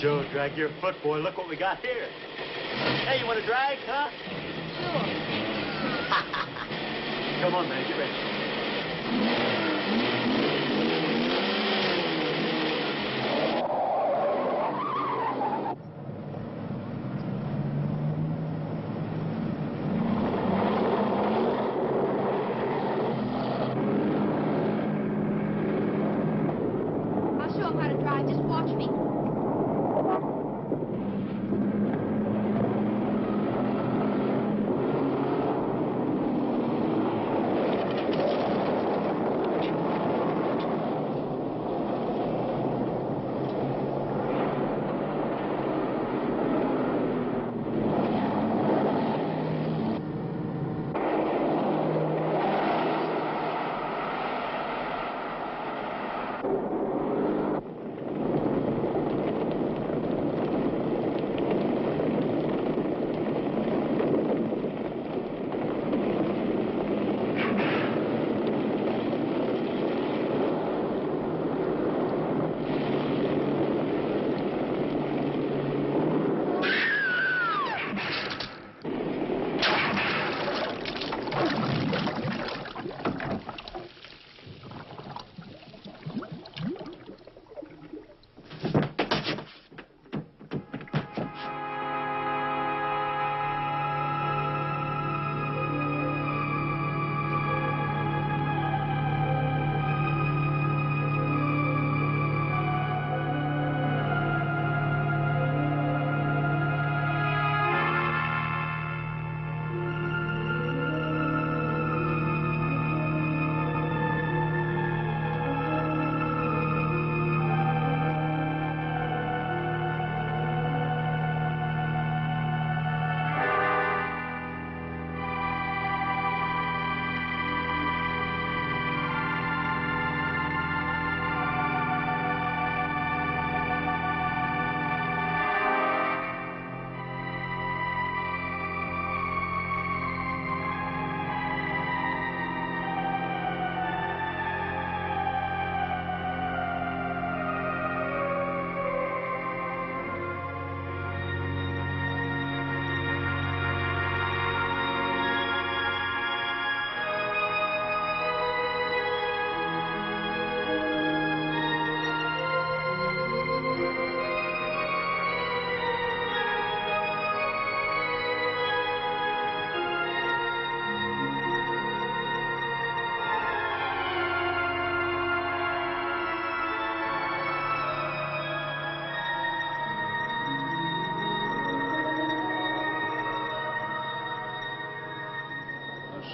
Joe, drag your foot, boy. Look what we got here. Hey, you want to drag, huh? Sure. Come on, man. Get ready.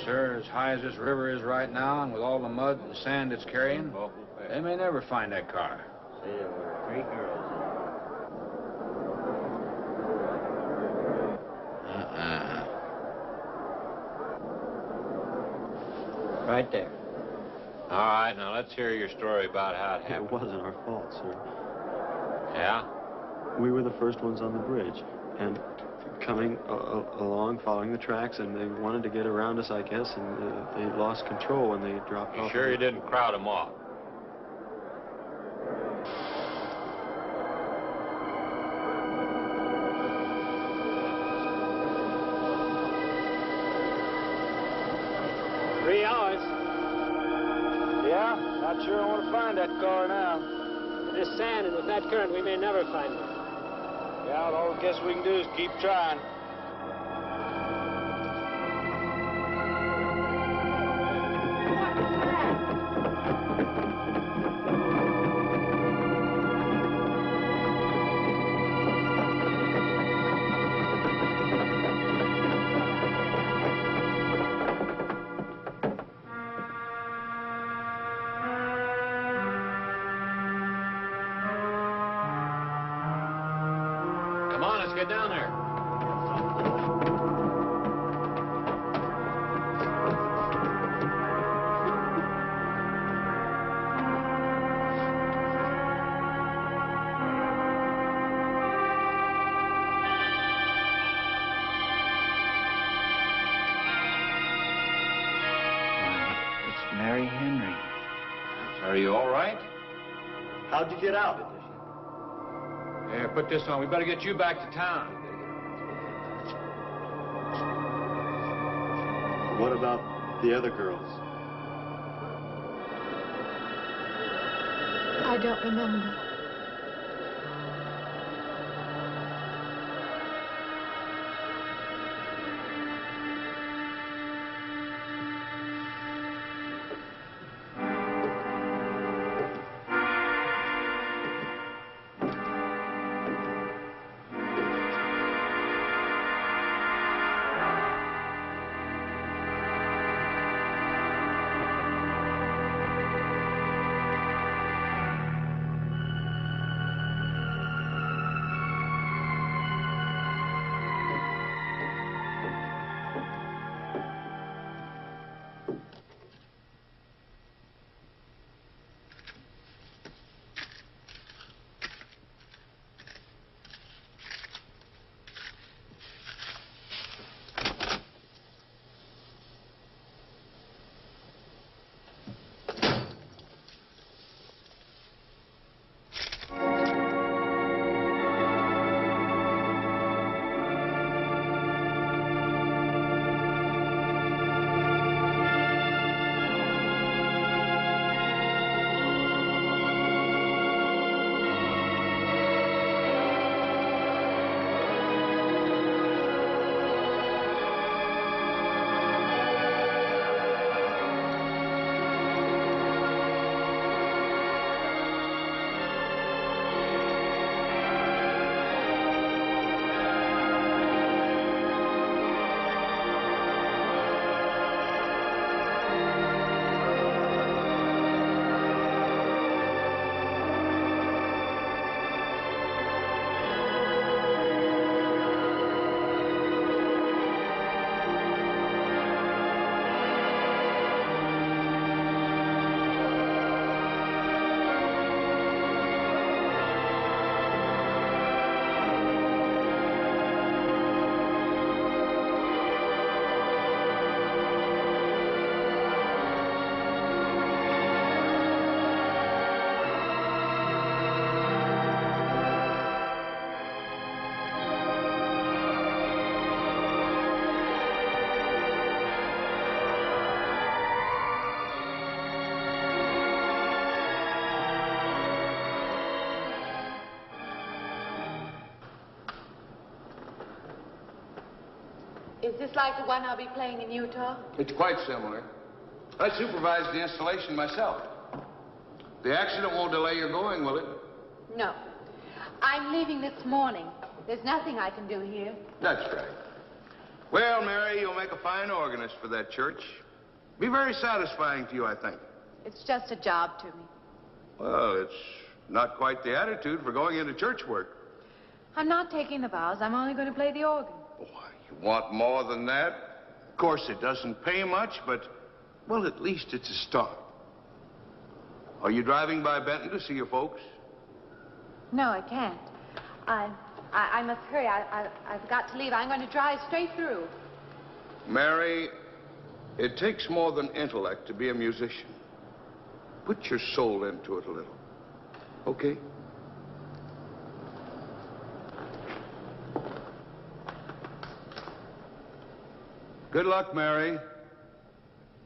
Sir, as high as this river is right now, and with all the mud and sand it's carrying, they may never find that car. See, there were 3 girls. Right there. All right, now let's hear your story about how it happened. It wasn't our fault, sir. Yeah? We were the first ones on the bridge, and coming along, following the tracks, and they wanted to get around us, I guess, and they lost control when they dropped off. You sure you didn't crowd them off? Yeah? Not sure I want to find that car now. With this sand and with that current, we may never find it. Yeah, all I guess we can do is keep trying. Get down there. It's Mary Henry. Are you all right? How'd you get out? Here, put this on. We better get you back to town. What about the other girls? I don't remember. Is this like the one I'll be playing in Utah? It's quite similar. I supervised the installation myself. The accident won't delay your going, will it? No. I'm leaving this morning. There's nothing I can do here. That's right. Well, Mary, you'll make a fine organist for that church. Be very satisfying to you, I think. It's just a job to me. Well, it's not quite the attitude for going into church work. I'm not taking the vows. I'm only going to play the organ. Why, you want more than that? Of course, it doesn't pay much, but, well, at least it's a start. Are you driving by Benton to see your folks? No, I can't. I must hurry. I've got to leave. I'm going to drive straight through. Mary, it takes more than intellect to be a musician. Put your soul into it a little. Okay? Good luck, Mary.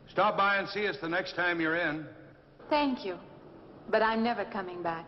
Stop by and see us the next time you're in. Thank you. But I'm never coming back.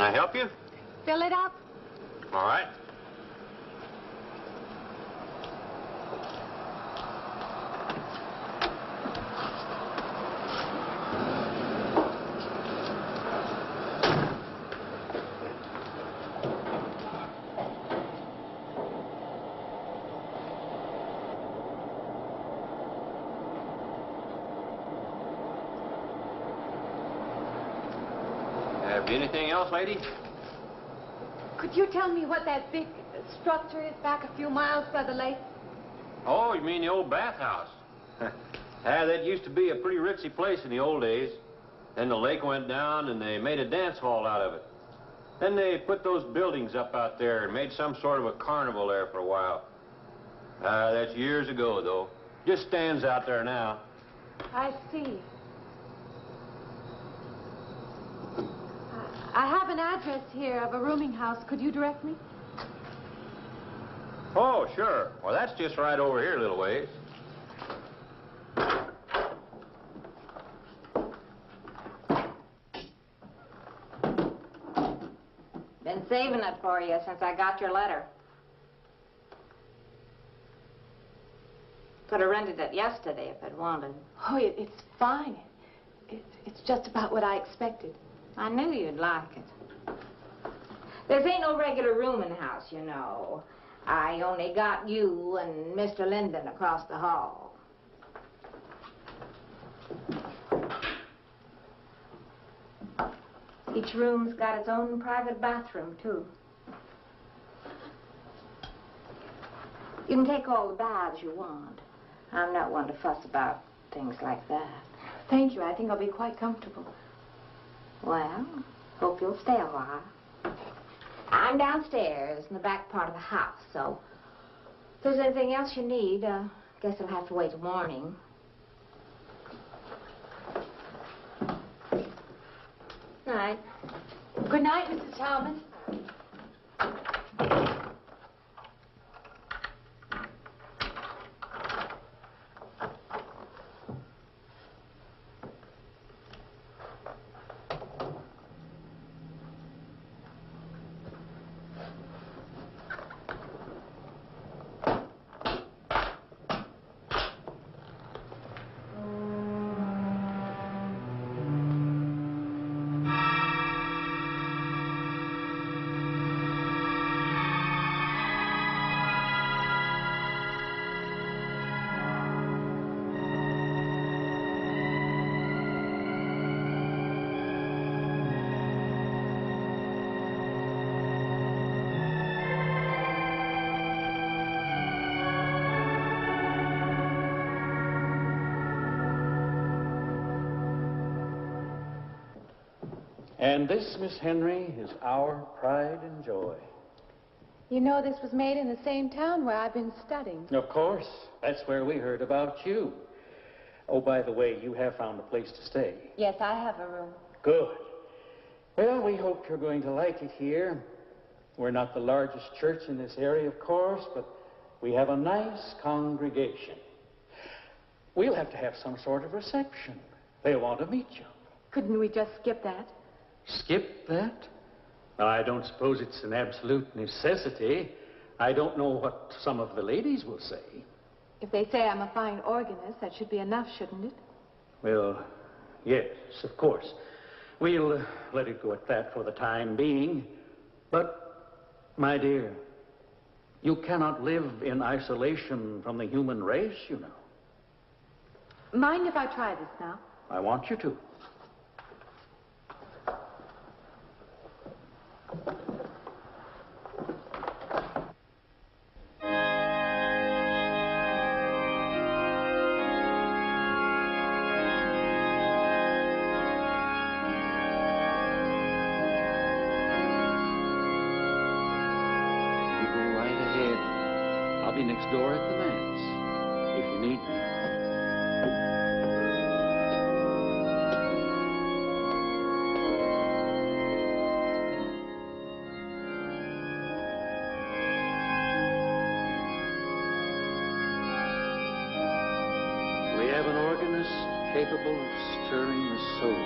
I help you? Fill it up. All right. Anything else, lady? Could you tell me what that big structure is back a few miles by the lake? Oh, you mean the old bathhouse? That used to be a pretty ritzy place in the old days. Then the lake went down and they made a dance hall out of it. Then they put those buildings up out there and made some sort of a carnival there for a while. That's years ago, though. Just stands out there now. I see. I have an address here of a rooming house. Could you direct me? Oh, sure. Well, that's just right over here a little ways. Been saving it for you since I got your letter. Could have rented it yesterday if I'd wanted. Oh, it's fine. It's just about what I expected. I knew you'd like it. This ain't no regular rooming house, you know. I only got you and Mr. Linden across the hall. Each room's got its own private bathroom, too. You can take all the baths you want. I'm not one to fuss about things like that. Thank you. I think I'll be quite comfortable. Well, hope you'll stay a while. I'm downstairs in the back part of the house, so if there's anything else you need, guess it'll have to wait till morning. Night. Good night, Mrs. Talman. And this, Miss Henry, is our pride and joy. You know this was made in the same town where I've been studying. Of course. That's where we heard about you. Oh, by the way, you have found a place to stay. Yes, I have a room. Good. Well, we hope you're going to like it here. We're not the largest church in this area, of course, but we have a nice congregation. We'll have to have some sort of reception. They'll want to meet you. Couldn't we just skip that? Skip that? Well, I don't suppose it's an absolute necessity. I don't know what some of the ladies will say. If they say I'm a fine organist, that should be enough, shouldn't it? Well, yes, of course. We'll let it go at that for the time being. But, my dear, you cannot live in isolation from the human race, you know. Mind if I try this now? I want you to. Next door at the manse, if you need me. We have an organist capable of stirring the soul.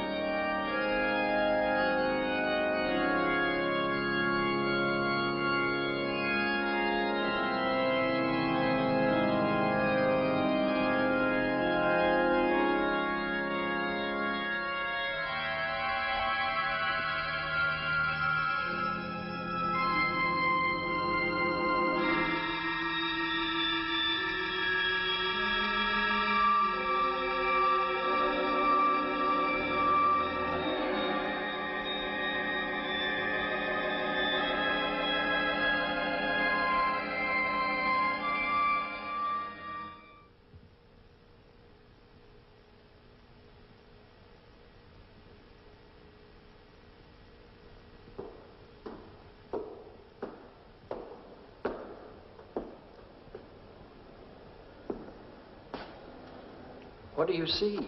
What do you see?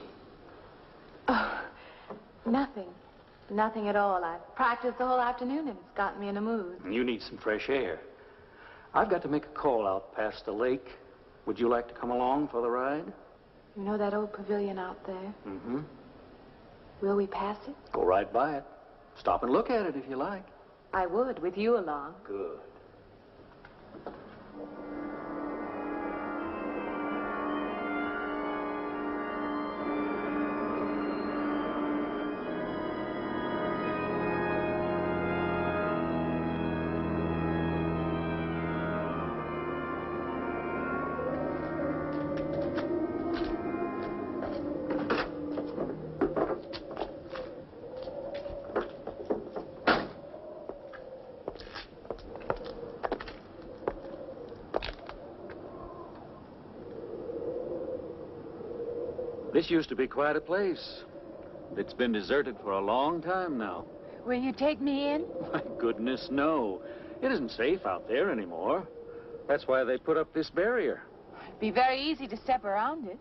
Oh, nothing. Nothing at all. I've practiced the whole afternoon and it's gotten me in a mood. You need some fresh air. I've got to make a call out past the lake. Would you like to come along for the ride? You know that old pavilion out there? Mm-hmm. Will we pass it? Go right by it. Stop and look at it if you like. I would, with you along. Good. This used to be quite a place. It's been deserted for a long time now. Will you take me in? My goodness, no. It isn't safe out there anymore. That's why they put up this barrier. It'd be very easy to step around it.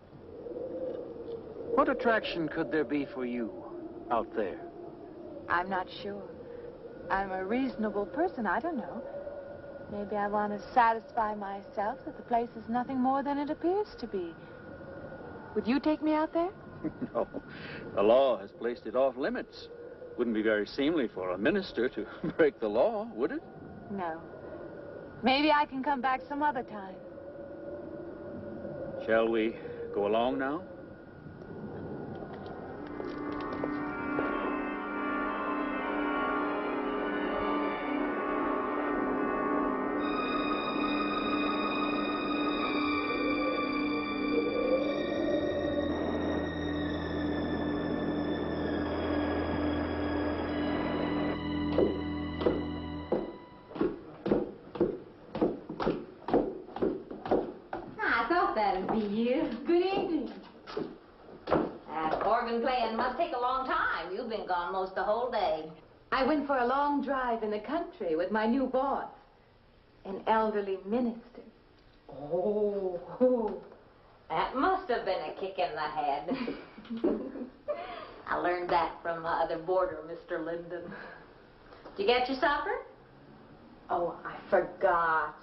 What attraction could there be for you out there? I'm not sure. I'm a reasonable person. I don't know. Maybe I want to satisfy myself that the place is nothing more than it appears to be. Would you take me out there? No. The law has placed it off limits. Wouldn't be very seemly for a minister to break the law, would it? No. Maybe I can come back some other time. Shall we go along now? Almost the whole day. I went for a long drive in the country with my new boss, an elderly minister. Oh, that must have been a kick in the head. I learned that from my other boarder, Mr. Linden. Did you get your supper? Oh, I forgot.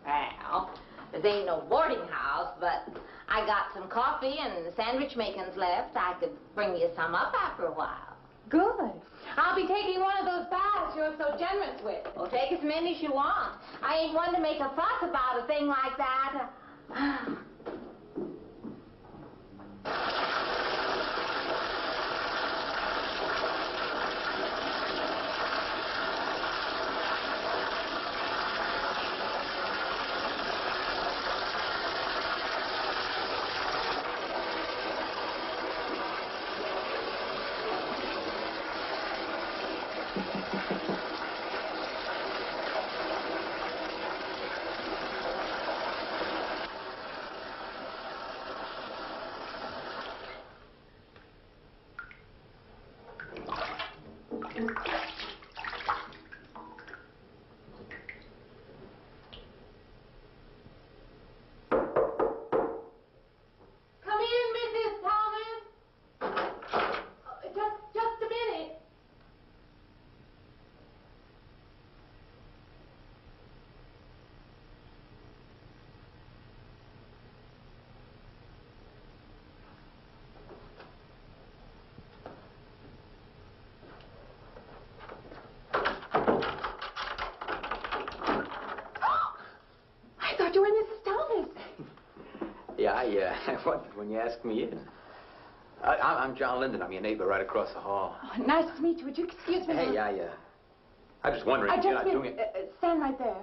Well, this ain't no boarding house, but I got some coffee and sandwich makings left. I could bring you some up after a while. Good. I'll be taking one of those baths you're so generous with. Well, take as many as you want. I ain't one to make a fuss about a thing like that. Yeah, I wondered when you asked me in. I'm John Linden. I'm your neighbor right across the hall. Oh, nice to meet you. Would you excuse me? Hey, I was just wondering if you're not doing it. Stand right there.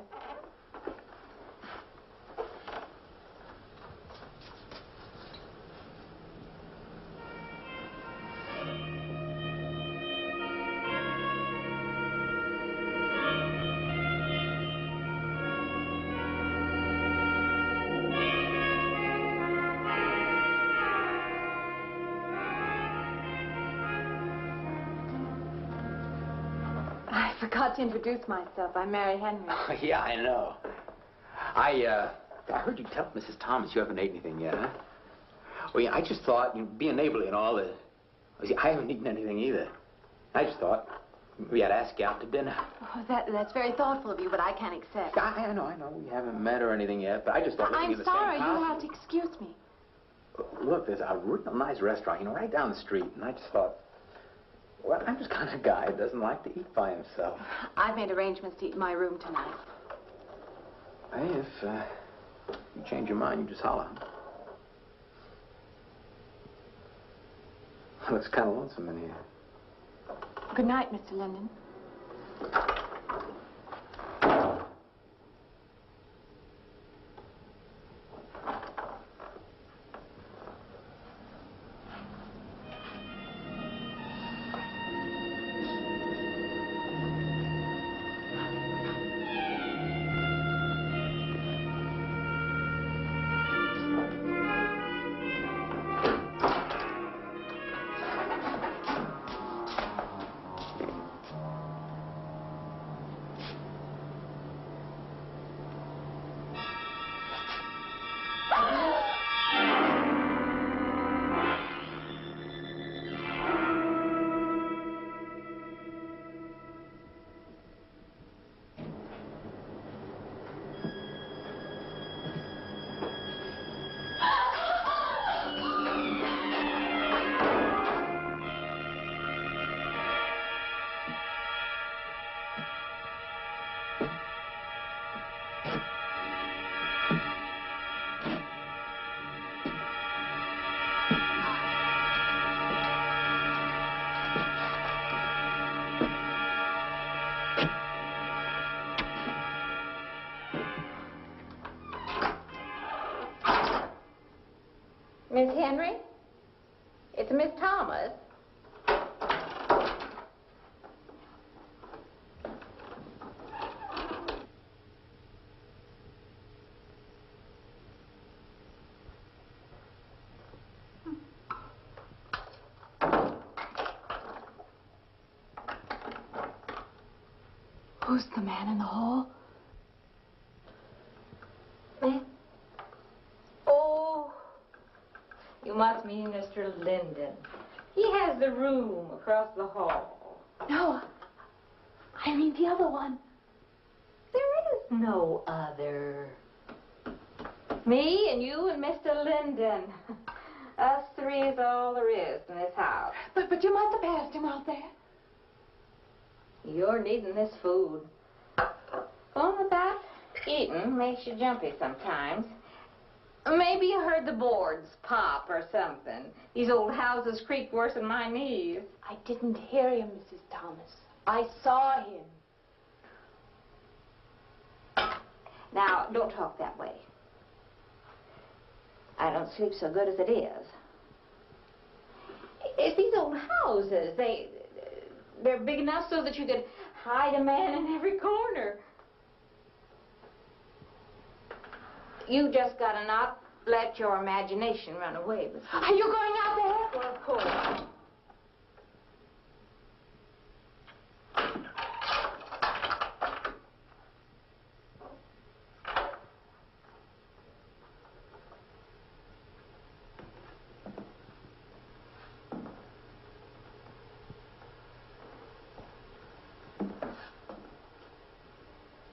I forgot to introduce myself. I'm Mary Henry. Oh, yeah, I know. I heard you tell Mrs. Thomas you haven't ate anything yet, huh? Well, yeah, I just thought, you know, being neighborly and all, see, I haven't eaten anything either. I just thought we had to ask you out to dinner. Oh, that's very thoughtful of you, but I can't accept. I know. We haven't met or anything yet, but I just thought... I'm sorry. You'll have to excuse me. Look, there's a real nice restaurant, you know, right down the street, and I just thought, well, I'm just kind of a guy that doesn't like to eat by himself. I've made arrangements to eat in my room tonight. Hey, if you change your mind, you just holler. Looks kind of lonesome in here. Good night, Mr. Linden. Miss Henry? It's Miss Thomas. Who's the man in the hall? Miss? Oh, you must mean Mr. Linden. He has the room across the hall. No, I mean the other one. There is no other. Me and you and Mr. Linden. Us three is all there is in this house. But you must have passed him out there. You're needing this food. Going without eating makes you jumpy sometimes. Maybe you heard the boards pop or something. These old houses creak worse than my knees. I didn't hear him, Mrs. Thomas. I saw him. Now, don't talk that way. I don't sleep so good as it is. It's these old houses. They're big enough so that you could hide a man in every corner. You just gotta not let your imagination run away with you. Are you going out there? Well, of course.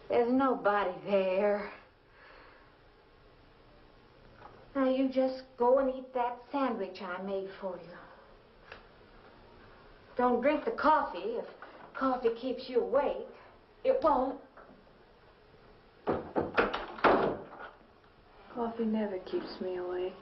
There's nobody there. Now you just go and eat that sandwich I made for you. Don't drink the coffee. If coffee keeps you awake, it won't. Coffee never keeps me awake.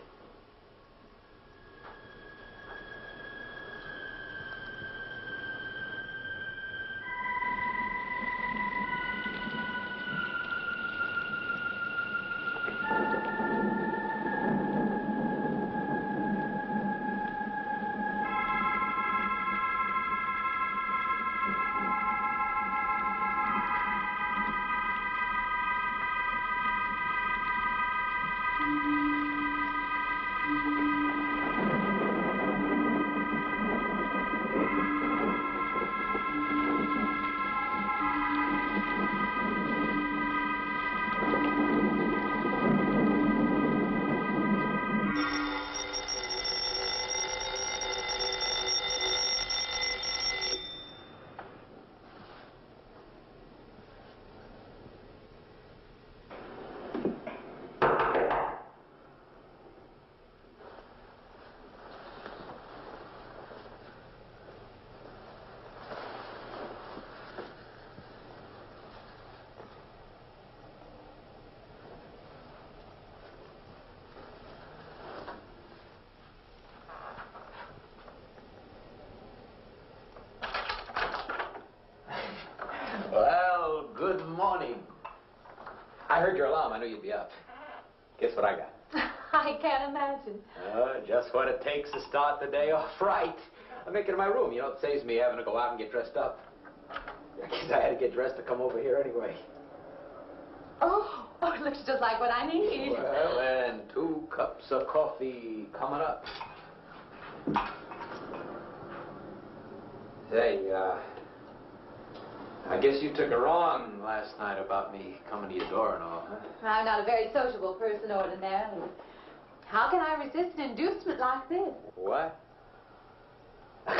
I knew you'd be up. Guess what I got? I can't imagine. Just what it takes to start the day off right. I make it in my room. You know, it saves me having to go out and get dressed up. I guess I had to get dressed to come over here anyway. Oh, it looks just like what I need. Well, and 2 cups of coffee coming up. Say, I guess you took it wrong last night about me coming to your door and all, huh? I'm not a very sociable person ordinarily. How can I resist an inducement like this? What?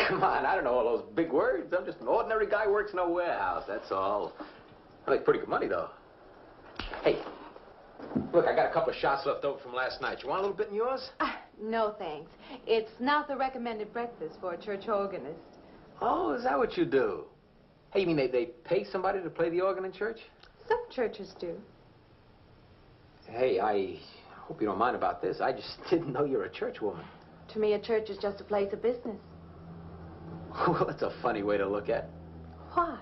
Come on, I don't know all those big words. I'm just an ordinary guy who works in a warehouse, that's all. I make pretty good money, though. Hey, look, I got a couple of shots left over from last night. You want a little bit in yours? No, thanks. It's not the recommended breakfast for a church organist. Oh, is that what you do? Hey, you mean they pay somebody to play the organ in church? Some churches do. Hey, I hope you don't mind about this. I just didn't know you're a church woman. To me, a church is just a place of business. Well, that's a funny way to look at it. Why?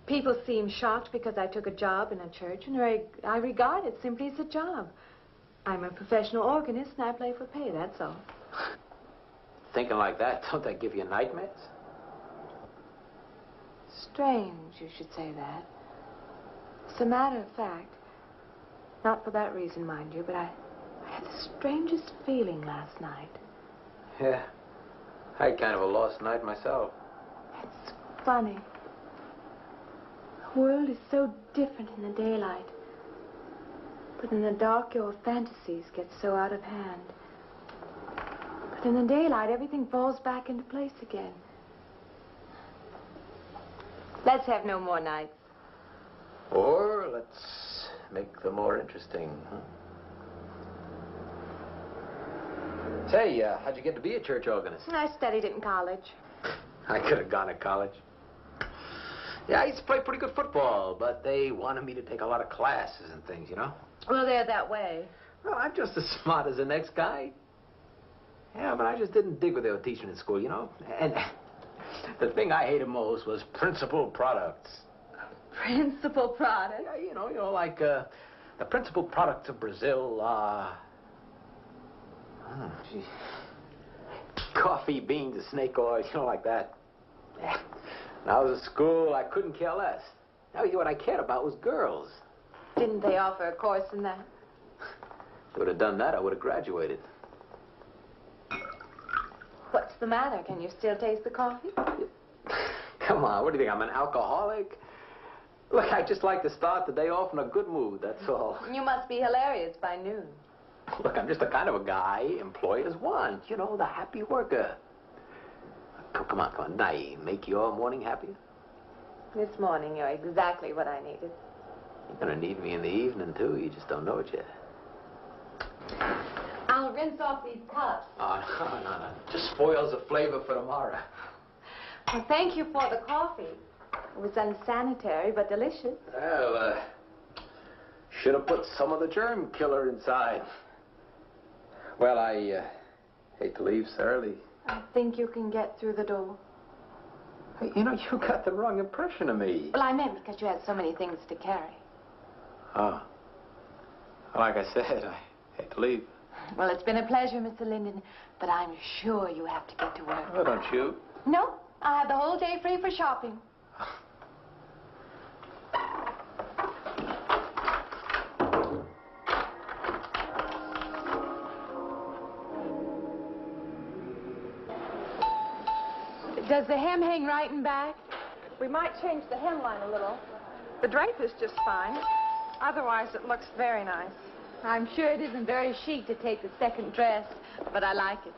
People seem shocked because I took a job in a church, and I regard it simply as a job. I'm a professional organist, and I play for pay, that's all. Thinking like that, don't that give you nightmares? Strange you should say that. As a matter of fact, not for that reason, mind you, but I had the strangest feeling last night. Yeah, I had kind of a lost night myself. It's funny. The world is so different in the daylight. But in the dark, your fantasies get so out of hand. But in the daylight, everything falls back into place again. Let's have no more nights. Or let's make them more interesting, huh? Say, how'd you get to be a church organist? I studied it in college. I could have gone to college. Yeah, I used to play pretty good football, but they wanted me to take a lot of classes and things, you know? Well, they're that way. Well, I'm just as smart as the next guy. Yeah, but I just didn't dig what they were teaching in school, you know? And the thing I hated most was principal products. Principal products? Yeah, you know, like the principal products of Brazil are... coffee, beans, and snake oil, you know, like that. Yeah. When I was at school, I couldn't care less. Now, what I cared about was girls. Didn't they offer a course in that? If they would have done that, I would have graduated. What's the matter? Can you still taste the coffee? Come on, what do you think, I'm an alcoholic? Look, I just like to start the day off in a good mood, that's all. You must be hilarious by noon. Look, I'm just the kind of a guy employers want. You know, the happy worker. Come on. Now, make your morning happier? This morning, you're exactly what I needed. You're gonna need me in the evening, too. You just don't know it yet. I'll rinse off these cups. Oh, no. Just spoils the flavor for tomorrow. Well, thank you for the coffee. It was unsanitary, but delicious. Well, should have put some of the germ killer inside. Well, I hate to leave so early. I think you can get through the door. Hey, you know, you got the wrong impression of me. Well, I meant because you had so many things to carry. Oh. Like I said, I hate to leave. Well, it's been a pleasure, Mr. Linden, but I'm sure you have to get to work. Oh, don't you? No, I have the whole day free for shopping. Does the hem hang right and back? We might change the hemline a little. The drape is just fine. Otherwise, it looks very nice. I'm sure it isn't very chic to take the second dress, but I like it.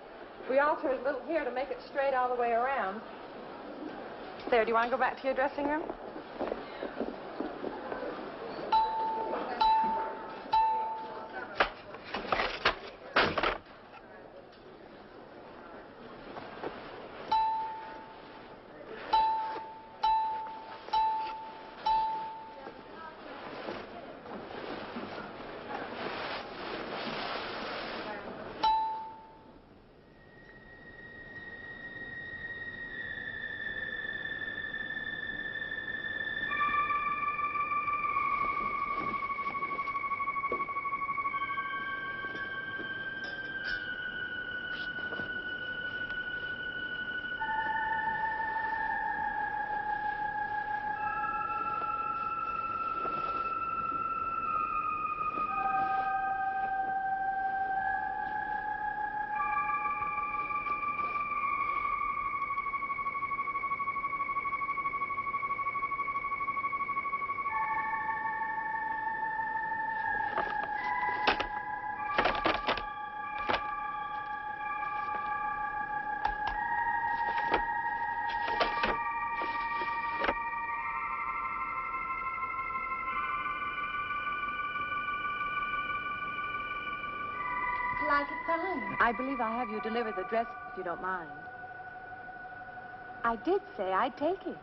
We alter a little here to make it straight all the way around. There, do you want to go back to your dressing room? like it fine. I believe I'll have you deliver the dress if you don't mind. I did say I'd take it.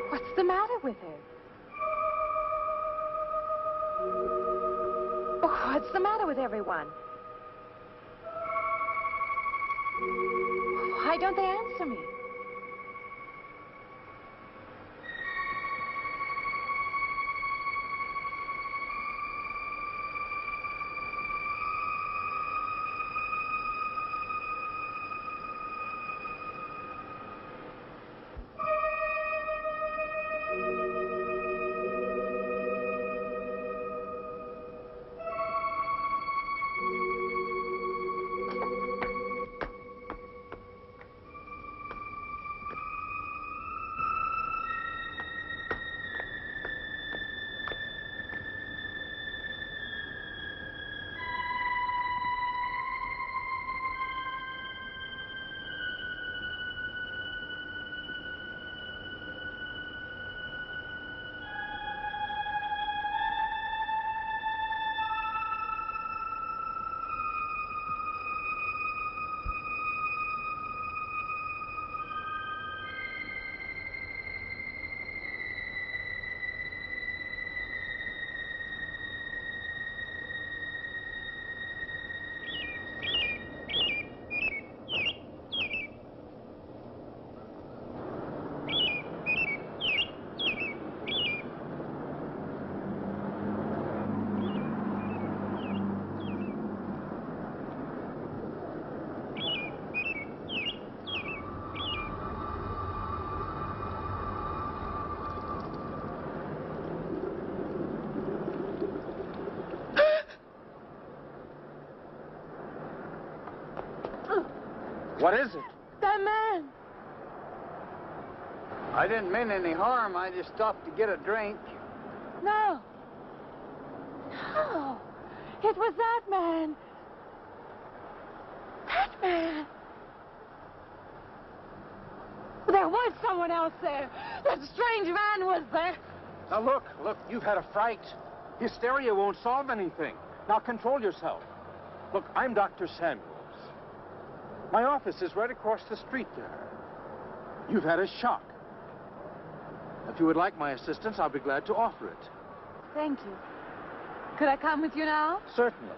What's the matter with her? Oh, what's the matter with everyone? Why don't they answer me? What is it? That man. I didn't mean any harm. I just stopped to get a drink. No. No. It was that man. That man. There was someone else there. That strange man was there. Now, look, you've had a fright. Hysteria won't solve anything. Now, control yourself. Look, I'm Dr. Samuels. My office is right across the street there. You've had a shock. If you would like my assistance, I'll be glad to offer it. Thank you. Could I come with you now? Certainly.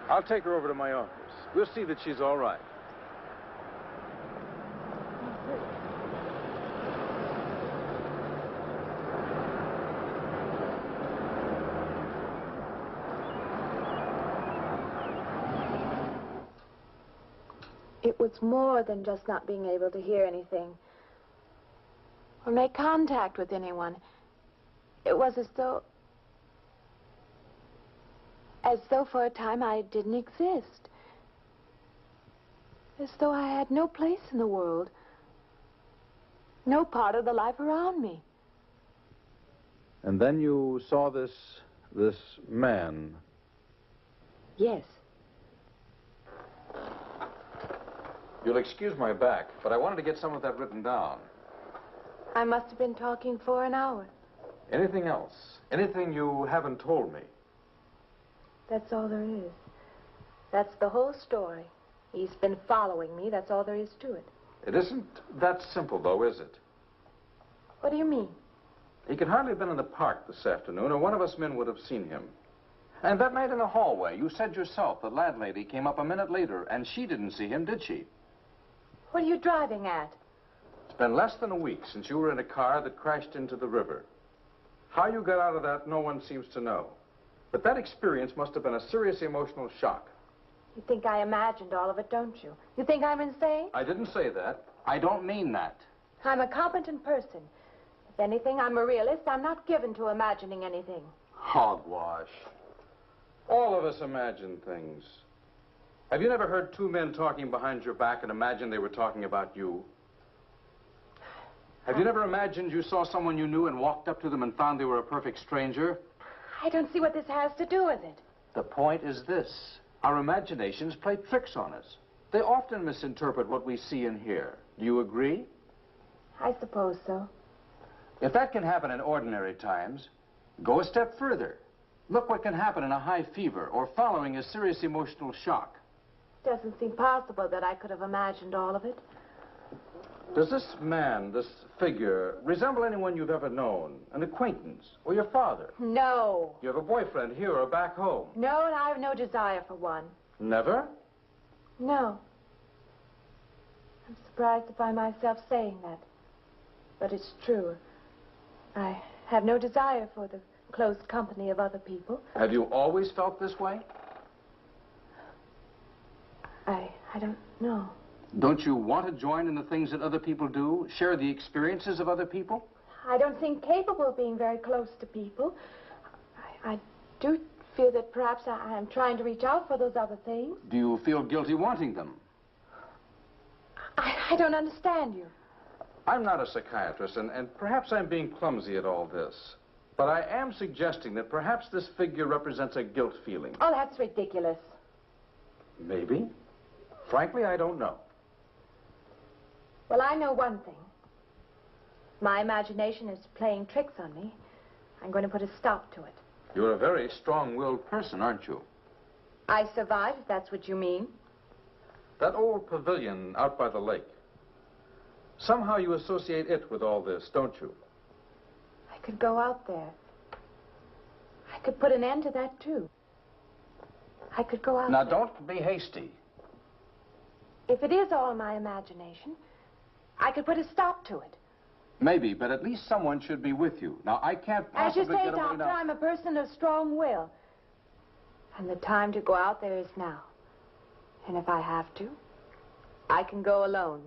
I'll take her over to my office. We'll see that she's all right. It was more than just not being able to hear anything or make contact with anyone. It was as though for a time I didn't exist. As though I had no place in the world, no part of the life around me. And then you saw this man. Yes. You'll excuse my back, but I wanted to get some of that written down. I must have been talking for an hour. Anything else? Anything you haven't told me? That's all there is. That's the whole story. He's been following me. That's all there is to it. It isn't that simple, though, is it? What do you mean? He could hardly have been in the park this afternoon, or one of us men would have seen him. And that night in the hallway, you said yourself the landlady came up a minute later, and she didn't see him, did she? What are you driving at? It's been less than a week since you were in a car that crashed into the river. How you got out of that, no one seems to know. But that experience must have been a serious emotional shock. You think I imagined all of it, don't you? You think I'm insane? I didn't say that. I don't mean that. I'm a competent person. If anything, I'm a realist. I'm not given to imagining anything. Hogwash. All of us imagine things. Have you never heard two men talking behind your back and imagined they were talking about you? Have you never imagined you saw someone you knew and walked up to them and found they were a perfect stranger? I don't see what this has to do with it. The point is this. Our imaginations play tricks on us. They often misinterpret what we see and hear. Do you agree? I suppose so. If that can happen in ordinary times, go a step further. Look what can happen in a high fever or following a serious emotional shock. Doesn't seem possible that I could have imagined all of it. Does this man, this figure, resemble anyone you've ever known? An acquaintance? Or your father? No. You have a boyfriend here or back home? No, and I have no desire for one. Never? No. I'm surprised to find myself saying that. But it's true. I have no desire for the close company of other people. Have you always felt this way? I don't know. Don't you want to join in the things that other people do? Share the experiences of other people? I don't seem capable of being very close to people. I do feel that perhaps I am trying to reach out for those other things. Do you feel guilty wanting them? I don't understand you. I'm not a psychiatrist, and perhaps I'm being clumsy at all this. But I am suggesting that perhaps this figure represents a guilt feeling. Oh, that's ridiculous. Maybe. Frankly, I don't know. Well, I know one thing. My imagination is playing tricks on me. I'm going to put a stop to it. You're a very strong-willed person, aren't you? I survive, if that's what you mean. That old pavilion out by the lake. Somehow you associate it with all this, don't you? I could go out there. I could put an end to that, too. I could go out Now, there. don't be hasty. If it is all my imagination, I could put a stop to it. Maybe, but at least someone should be with you. Now, I can't possibly As you say, get away Doctor, now. I'm a person of strong will. And the time to go out there is now. And if I have to, I can go alone.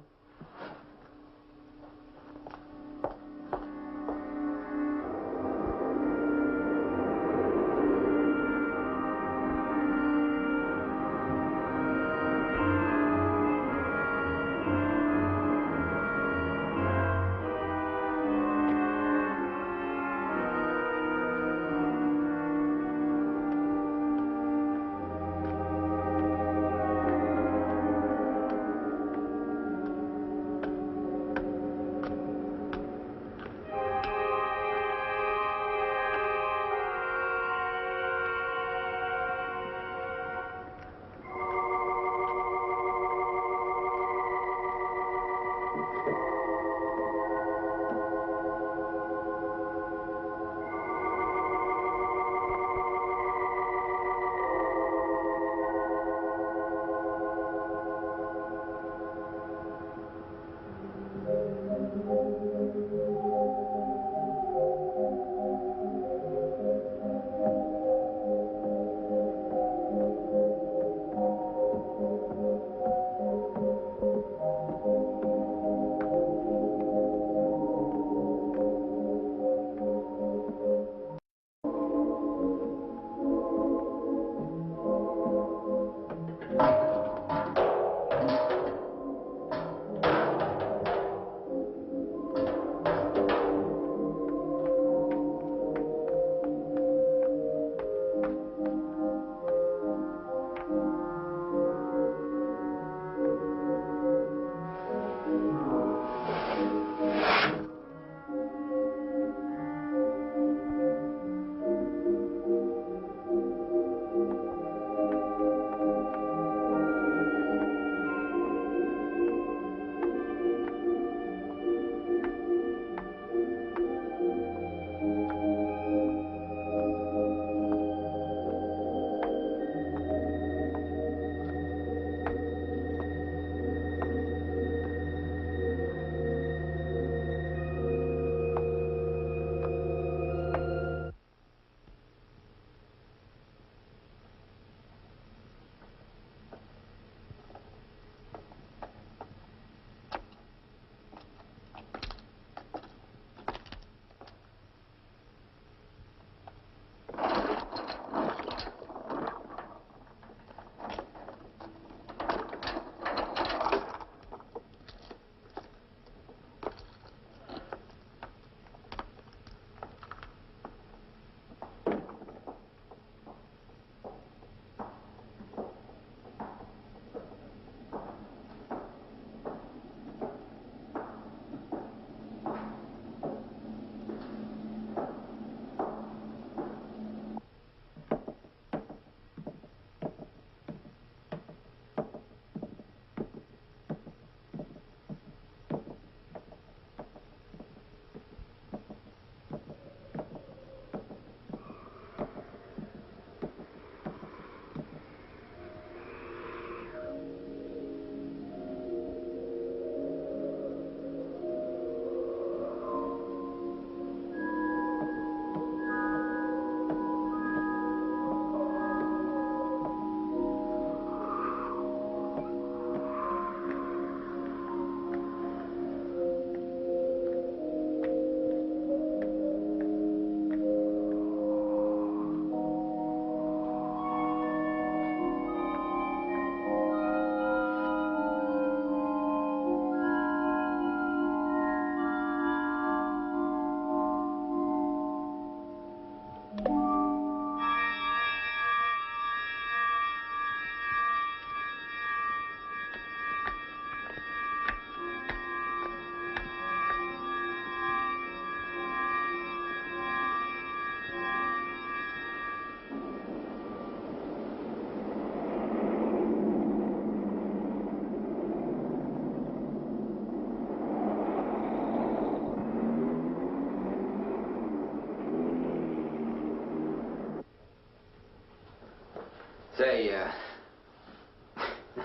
Say,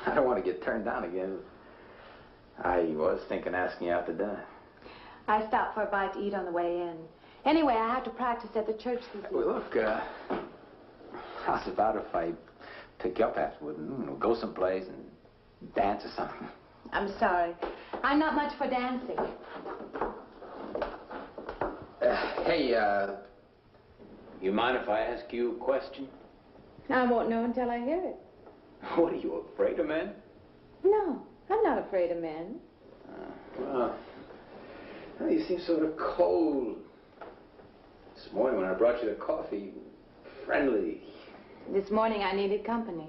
I don't want to get turned down again. I was thinking asking you out to dinner. I stopped for a bite to eat on the way in. Anyway, I have to practice at the church this evening. Well, look, how's about if I pick you up afterward and we'll go someplace and dance or something? I'm sorry. I'm not much for dancing. Hey, you mind if I ask you a question? I won't know until I hear it. What, are you afraid of men? No, I'm not afraid of men. Well, you seem sort of cold. This morning when I brought you the coffee, friendly. This morning I needed company.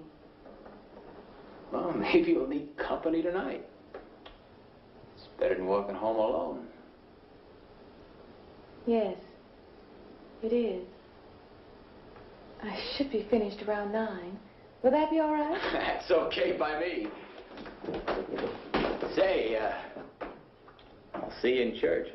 Well, maybe you'll need company tonight. It's better than walking home alone. Yes, it is. I should be finished around 9. Will that be all right? That's okay by me. Say, I'll see you in church.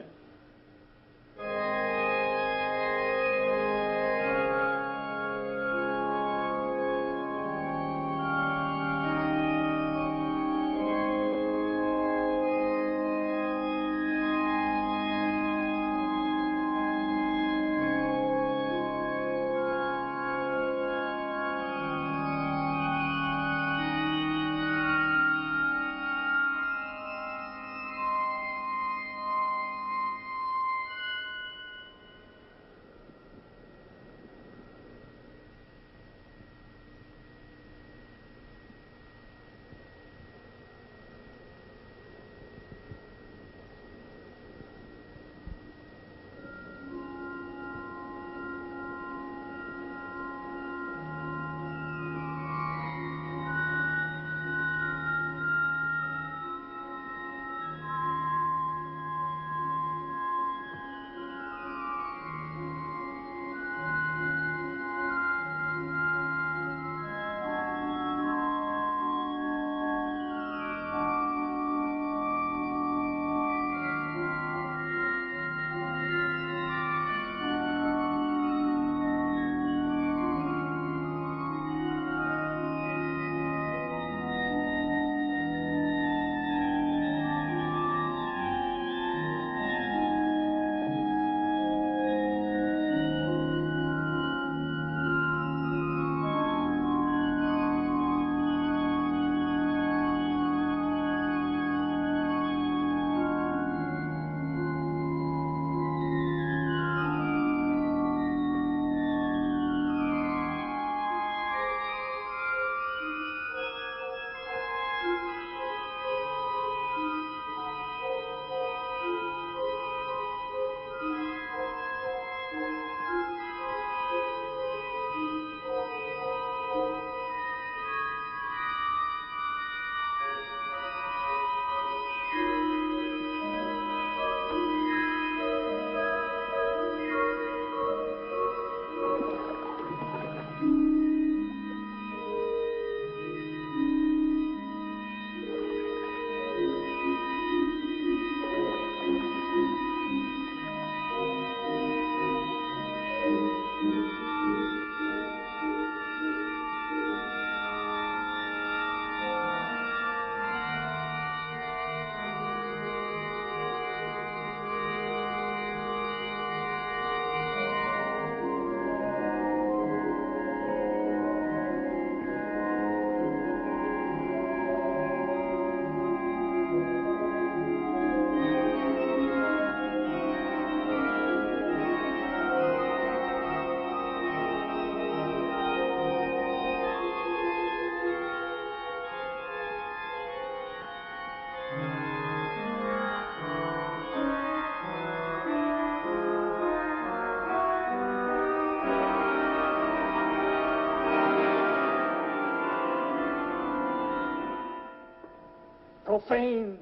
Profane,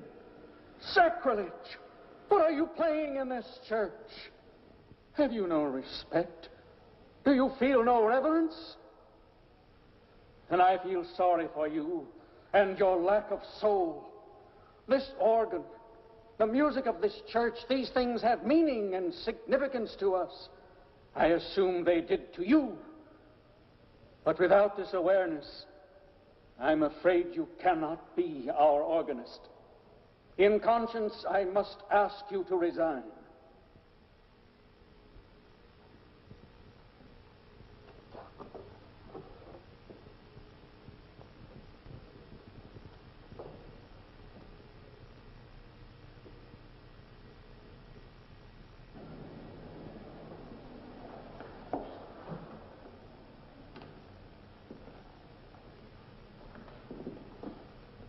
sacrilege. What are you playing in this church? Have you no respect? Do you feel no reverence? And I feel sorry for you and your lack of soul. This organ, the music of this church, these things have meaning and significance to us. I assume they did to you. But without this awareness, I'm afraid you cannot be our organist. In conscience, I must ask you to resign.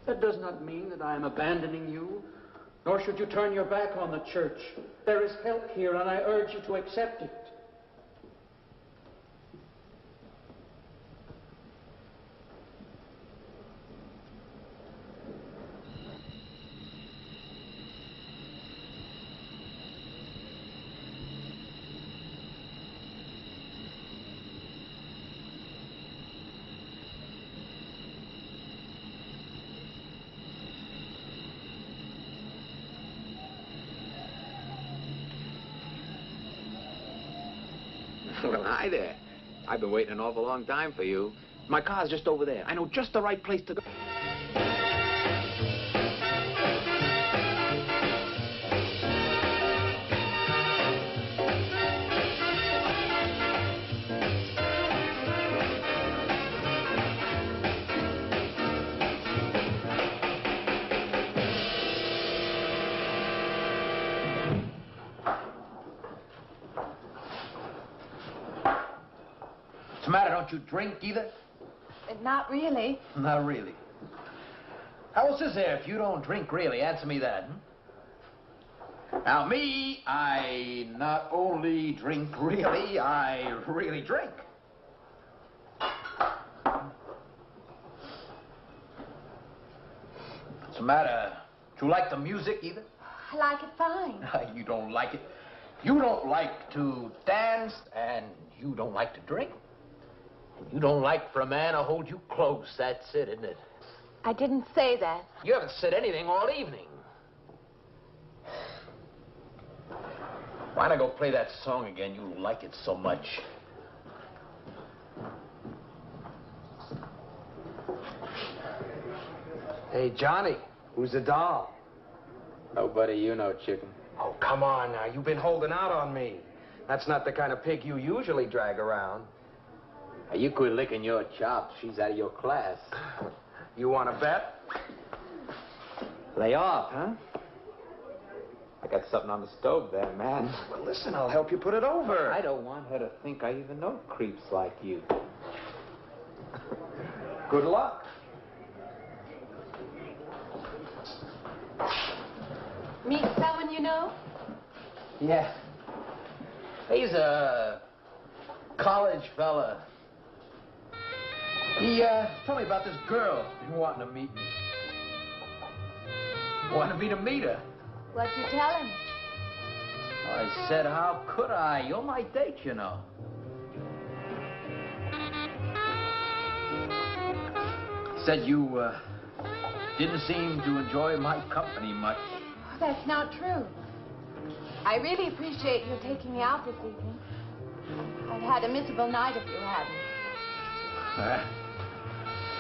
That does not mean that I am abandoning you, nor should you turn your back on the church. There is help here, and I urge you to accept it. Well, hi there. I've been waiting an awful long time for you. My car's just over there. I know just the right place to go. What's the matter? Don't you drink either? Not really. Not really. How else is there if you don't drink really? Answer me that. Now, me, I not only drink really, I really drink. What's the matter? Do you like the music either? I like it fine. You don't like it. You don't like to dance, and you don't like to drink. You don't like for a man to hold you close. That's it, isn't it? I didn't say that. You haven't said anything all evening. Why not go play that song again? You like it so much. Hey, Johnny, who's the doll? Nobody you know, chicken. Oh, come on now. You've been holding out on me. That's not the kind of pig you usually drag around. Now, you quit licking your chops. She's out of your class. You want to bet? Lay off, huh? I got something on the stove there, man. Well, listen, I'll help you put it over. I don't want her to think I even know creeps like you. Good luck. Meet someone you know? Yeah. He's a college fella. He told me about this girl wanting to meet me. Wanted me to meet her. What'd you tell him? I said, how could I? You're my date, you know. Said you didn't seem to enjoy my company much. That's not true. I really appreciate you taking me out this evening. I'd had a miserable night if you hadn't.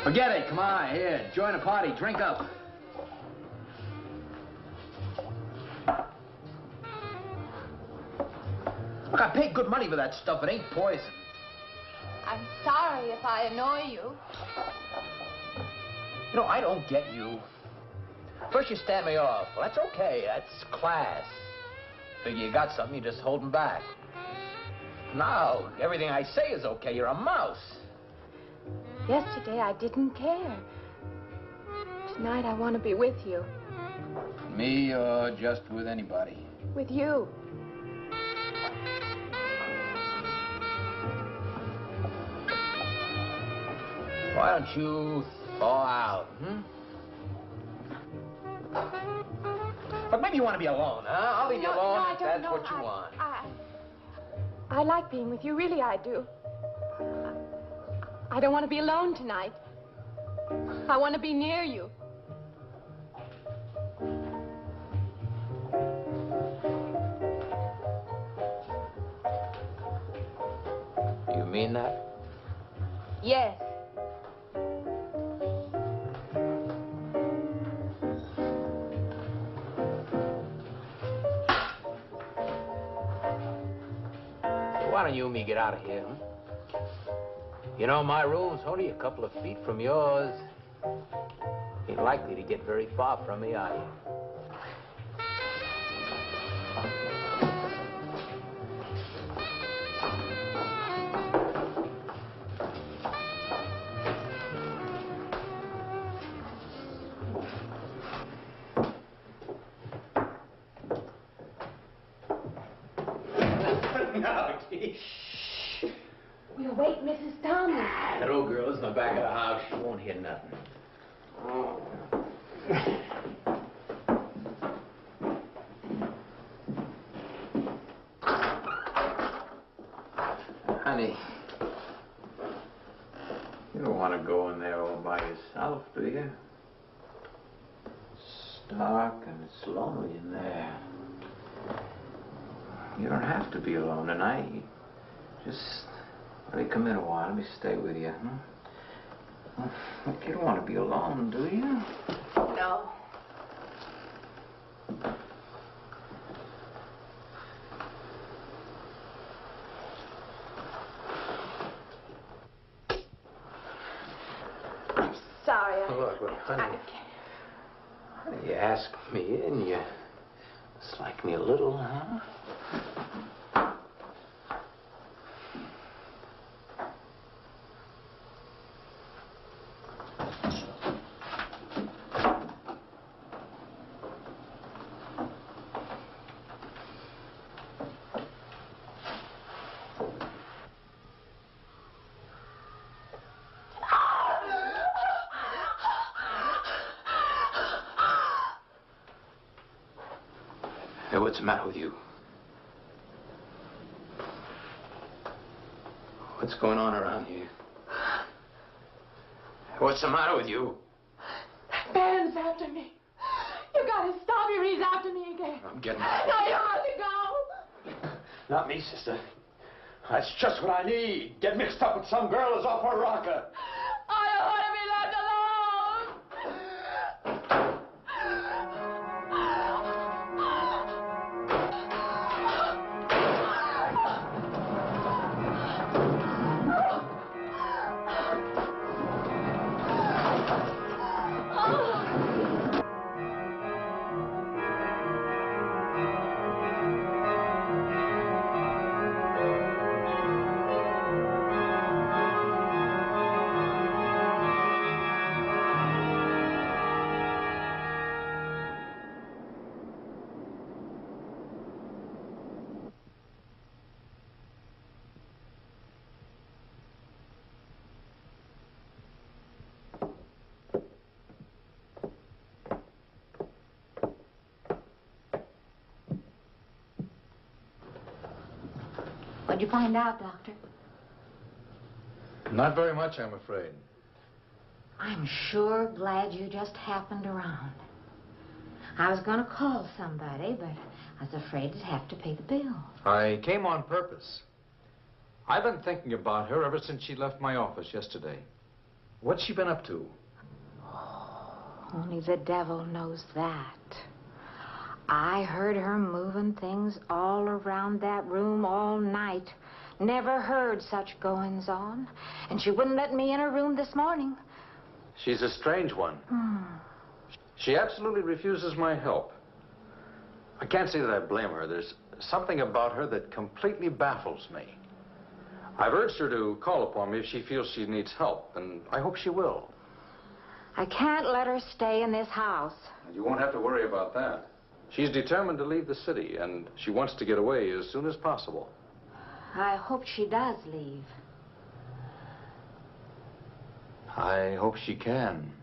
Forget it. Come on, here. Join the party. Drink up. Look, I paid good money for that stuff. It ain't poison. I'm sorry if I annoy you. You know, I don't get you. First you stand me off. Well, that's okay. That's class. Figure you got something, you're just holding back. Now, everything I say is okay. You're a mouse. Yesterday, I didn't care. Tonight, I want to be with you. Me or just with anybody? With you. Why don't you thaw out, But maybe you want to be alone, huh? I'll leave you alone if that's what you want. I like being with you, really I do. I don't want to be alone tonight. I want to be near you. You mean that? Yes. Why don't you and me get out of here, huh? You know, my room's only a couple of feet from yours. Ain't likely to get very far from me, are you? No, gee. We'll wake Mrs. Thomas. That old girl is in the back of the house. She won't hear nothing. Honey, you don't want to go in there all by yourself, do you? It's dark and it's lonely in there. You don't have to be alone tonight. Just let me come in a while. Let me stay with you, huh? Look, you don't want to be alone, do you? No. I'm sorry. Look, honey. You asked me in, you dislike me a little, huh? Hey, what's the matter with you? What's going on around here? What's the matter with you? That man's after me. You gotta stop him. He's after me again. I'm getting No, you ought to go. Not me, sister. That's just what I need. Get mixed up with some girl who's off her rocker. I don't want to be left alone. What'd you find out, Doctor? Not very much, I'm afraid. I'm sure glad you just happened around. I was going to call somebody, but I was afraid I'd have to pay the bill. I came on purpose. I've been thinking about her ever since she left my office yesterday. What's she been up to? Only the devil knows that. I heard her moving things all around that room all night. Never heard such goings on. And she wouldn't let me in her room this morning. She's a strange one. She absolutely refuses my help. I can't say that I blame her. There's something about her that completely baffles me. I've urged her to call upon me if she feels she needs help, and I hope she will. I can't let her stay in this house. You won't have to worry about that. She's determined to leave the city, and she wants to get away as soon as possible. I hope she does leave. I hope she can.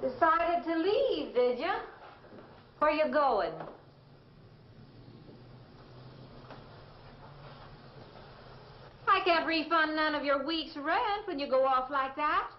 Decided to leave, did you? Where you going? I can't refund none of your week's rent when you go off like that.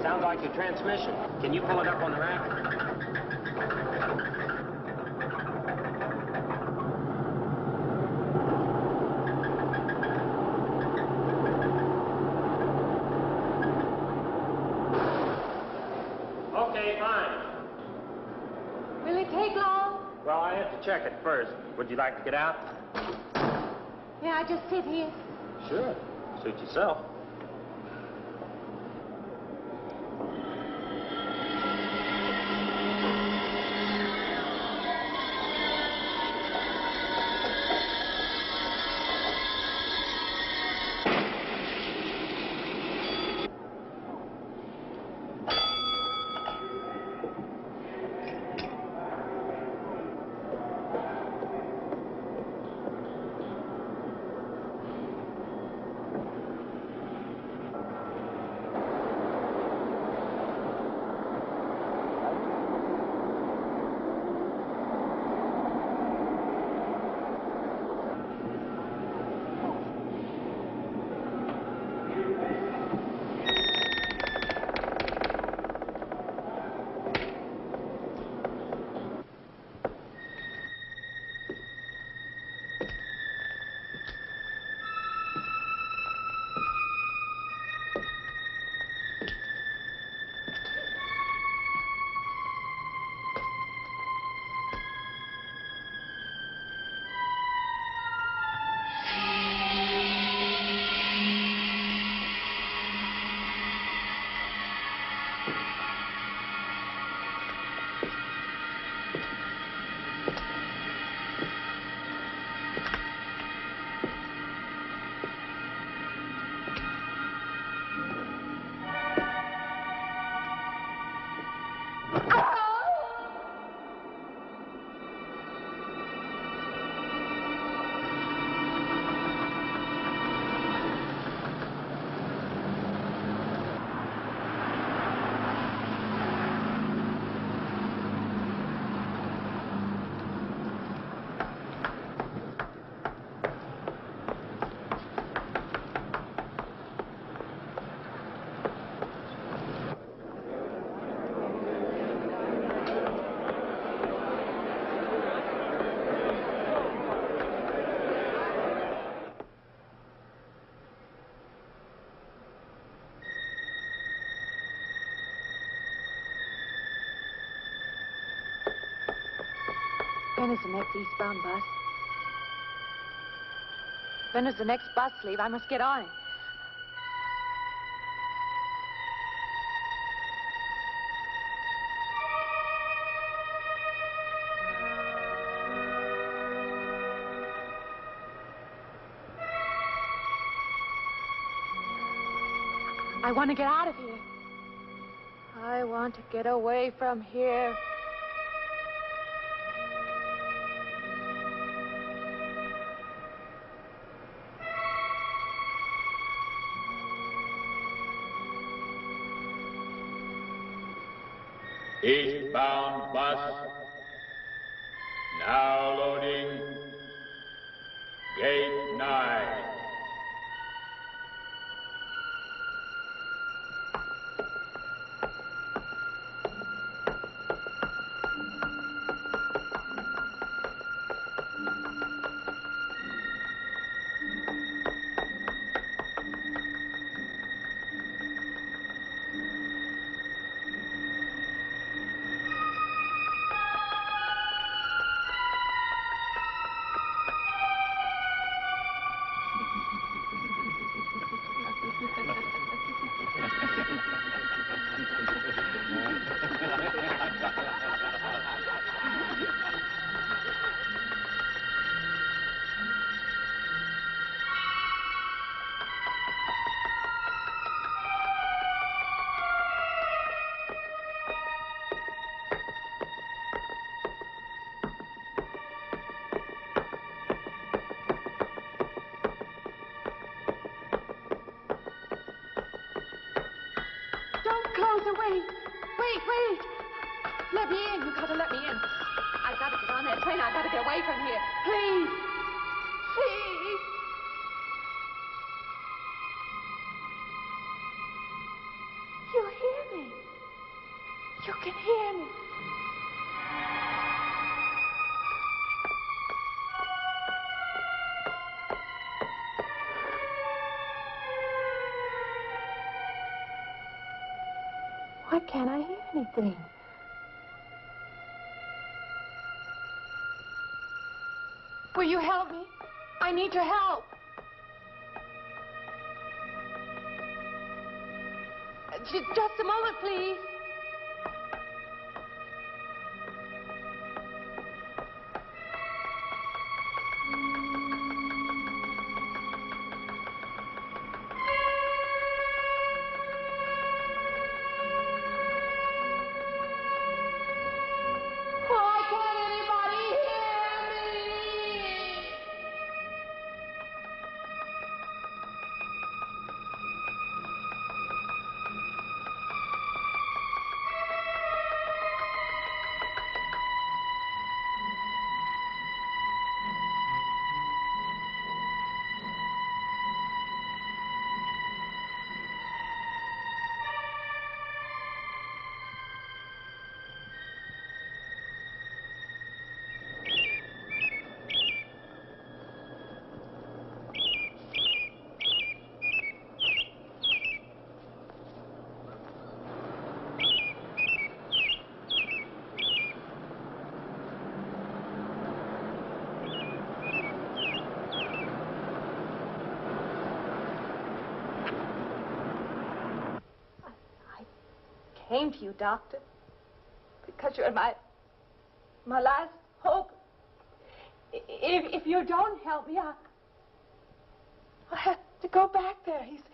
Sounds like your transmission. Can you pull it up on the rack? Okay, fine. Will it take long? Well, I have to check it first. Would you like to get out? May I just sit here? Sure. Suit yourself. When is the next eastbound bus? When does the next bus leave? I must get on it. I want to get out of here. I want to get away from here. Eastbound bus, now loading, gate 9. Wait. Let me in. You gotta let me in. I gotta get on that train. I gotta get away from here. Please. Please. You hear me. You can hear me. Why can't I hear anything? Will you help me? I need your help. Just a moment, please. Came to you, Doctor, because you're my last hope. If you don't help me, I'll have to go back there. He's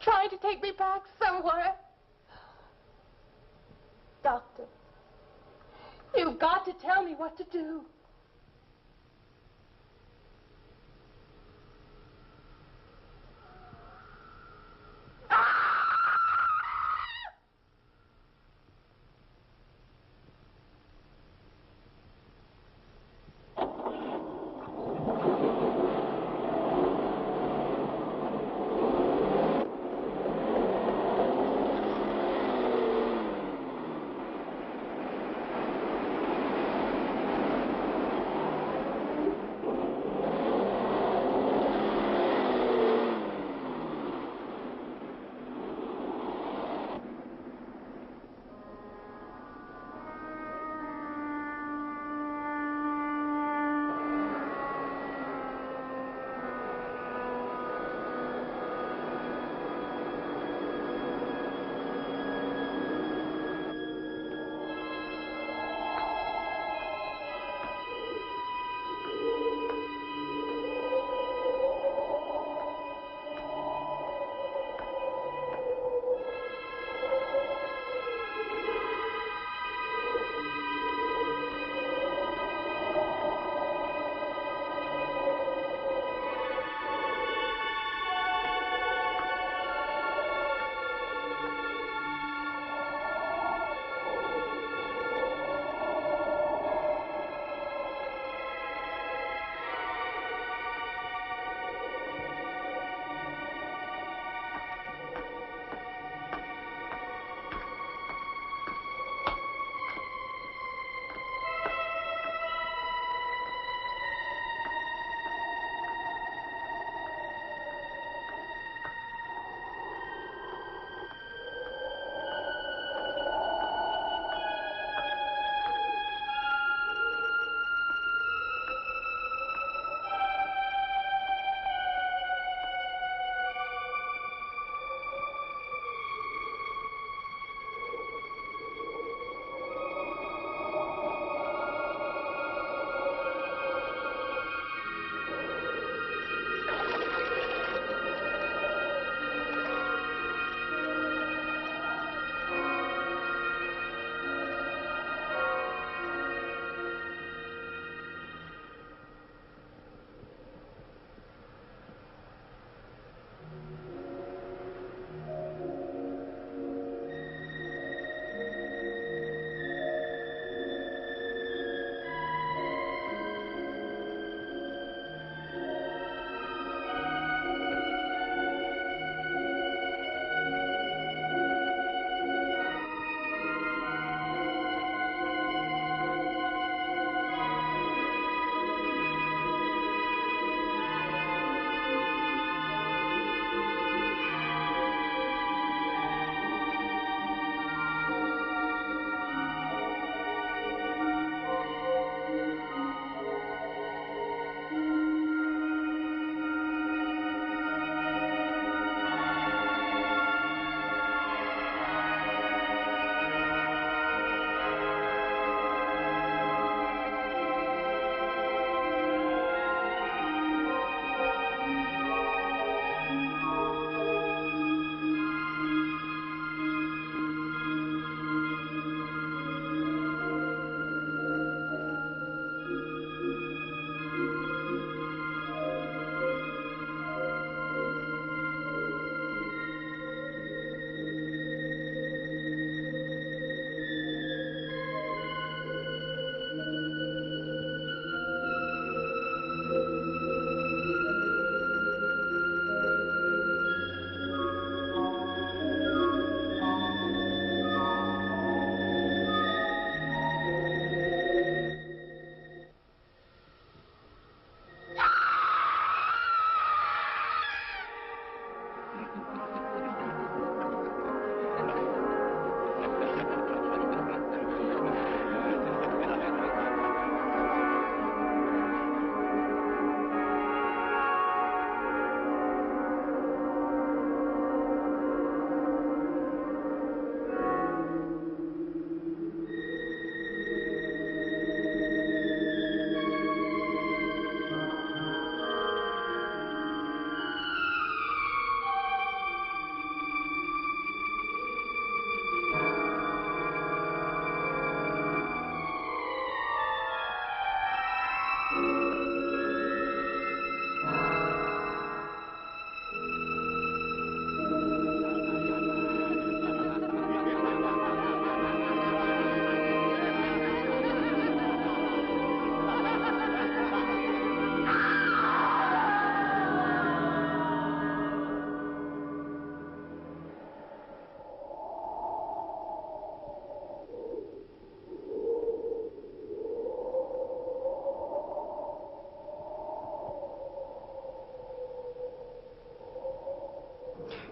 trying to take me back somewhere. Doctor, you've got to tell me what to do.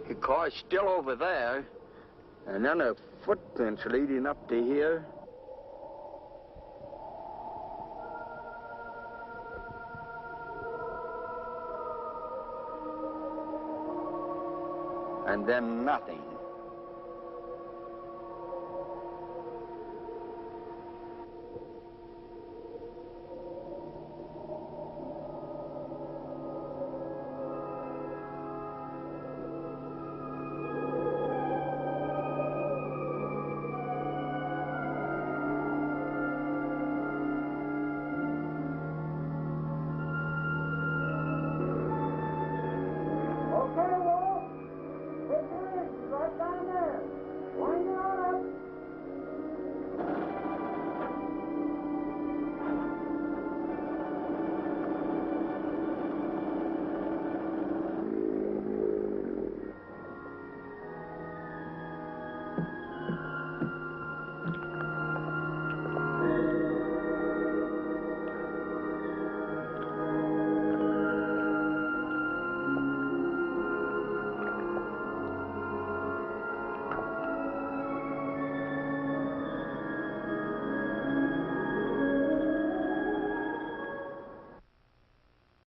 The car's still over there. And then a footprints leading up to here. And then nothing.